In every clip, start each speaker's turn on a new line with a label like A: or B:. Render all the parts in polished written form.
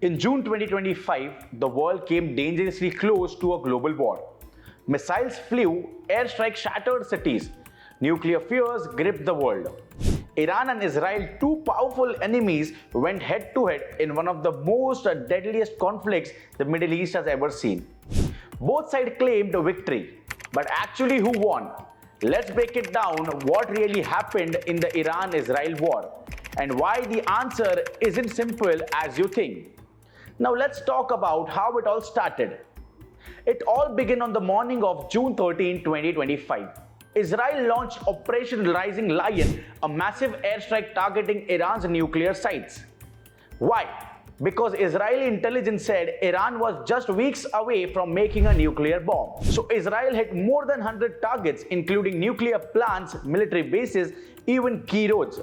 A: In June 2025, the world came dangerously close to a global war. Missiles flew, airstrikes shattered cities, nuclear fears gripped the world. Iran and Israel, two powerful enemies, went head to head in one of the most deadliest conflicts the Middle East has ever seen. Both sides claimed victory, but actually who won? Let's break it down what really happened in the Iran-Israel war and why the answer isn't simple as you think. Now let's talk about how it all started. It all began on the morning of June 13, 2025. Israel launched Operation Rising Lion, a massive airstrike targeting Iran's nuclear sites. Why? Because Israeli intelligence said Iran was just weeks away from making a nuclear bomb. So Israel hit more than 100 targets, including nuclear plants, military bases, even key roads.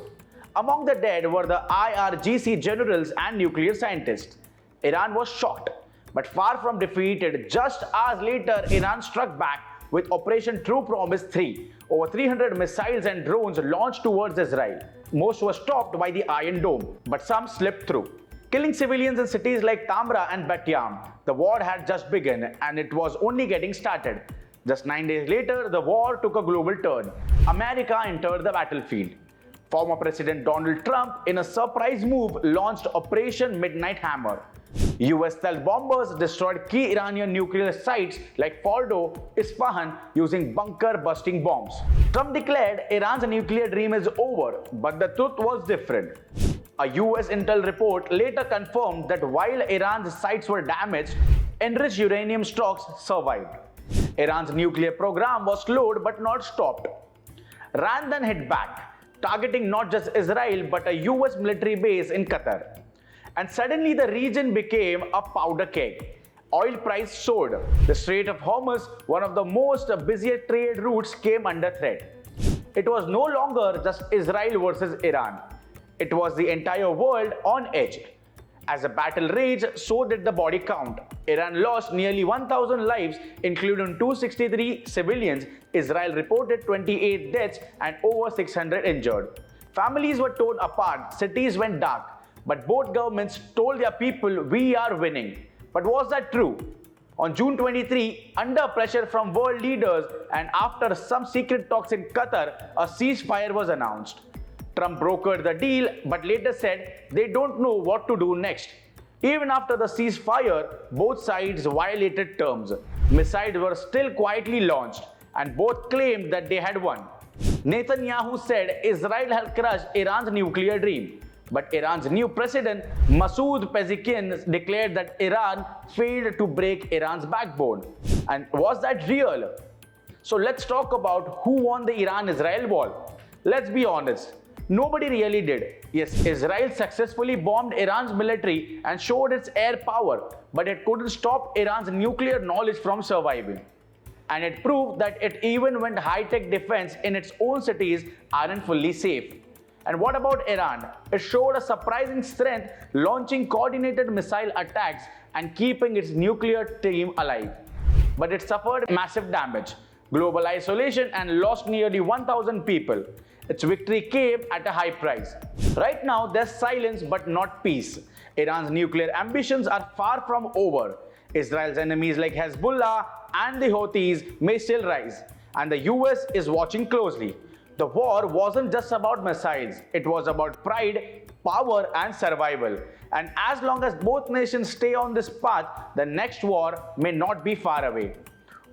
A: Among the dead were the IRGC generals and nuclear scientists. Iran was shocked, but far from defeated. Just hours later, Iran struck back with Operation True Promise 3. Over 300 missiles and drones launched towards Israel. Most were stopped by the Iron Dome, but some slipped through, killing civilians in cities like Tamra and Bat Yam. The war had just begun and it was only getting started. Just 9 days later, the war took a global turn. America entered the battlefield. Former President Donald Trump, in a surprise move, launched Operation Midnight Hammer. US stealth bombers destroyed key Iranian nuclear sites like Fordo, Isfahan using bunker-busting bombs. Trump declared Iran's nuclear dream is over, but the truth was different. A US intel report later confirmed that while Iran's sites were damaged, enriched uranium stocks survived. Iran's nuclear program was slowed but not stopped. Iran then hit back, targeting not just Israel but a US military base in Qatar. And suddenly the region became a powder keg. Oil price soared. The Strait of Hormuz, one of the most busiest trade routes, came under threat. It was no longer just Israel versus Iran. It was the entire world on edge. As the battle raged, so did the body count. Iran lost nearly 1,000 lives, including 263 civilians. Israel reported 28 deaths and over 600 injured. Families were torn apart, cities went dark. But both governments told their people, we are winning. But was that true? On June 23, under pressure from world leaders and after some secret talks in Qatar, a ceasefire was announced. Trump brokered the deal but later said they don't know what to do next. Even after the ceasefire, both sides violated terms. Missiles were still quietly launched and both claimed that they had won. Netanyahu said Israel had crushed Iran's nuclear dream. But Iran's new president, Masoud Pezeshkian, declared that Iran failed to break Iran's backbone. And was that real? So let's talk about who won the Iran-Israel war. Let's be honest, nobody really did. Yes, Israel successfully bombed Iran's military and showed its air power, but it couldn't stop Iran's nuclear knowledge from surviving. And it proved that even when high-tech defense in its own cities aren't fully safe. And what about Iran? It showed a surprising strength, launching coordinated missile attacks and keeping its nuclear team alive. But it suffered massive damage, global isolation, and lost nearly 1,000 people. Its victory came at a high price. Right now, there's silence but not peace. Iran's nuclear ambitions are far from over. Israel's enemies like Hezbollah and the Houthis may still rise, and the US is watching closely. The war wasn't just about missiles, it was about pride, power and survival. And as long as both nations stay on this path, the next war may not be far away.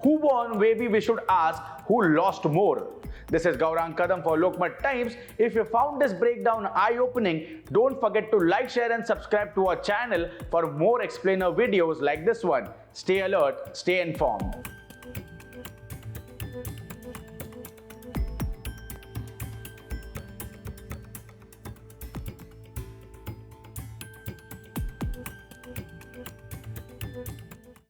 A: Who won? Maybe we should ask who lost more. This is Gaurang Kadam for Lokmat Times. If you found this breakdown eye-opening, don't forget to like, share and subscribe to our channel for more explainer videos like this one. Stay alert, stay informed.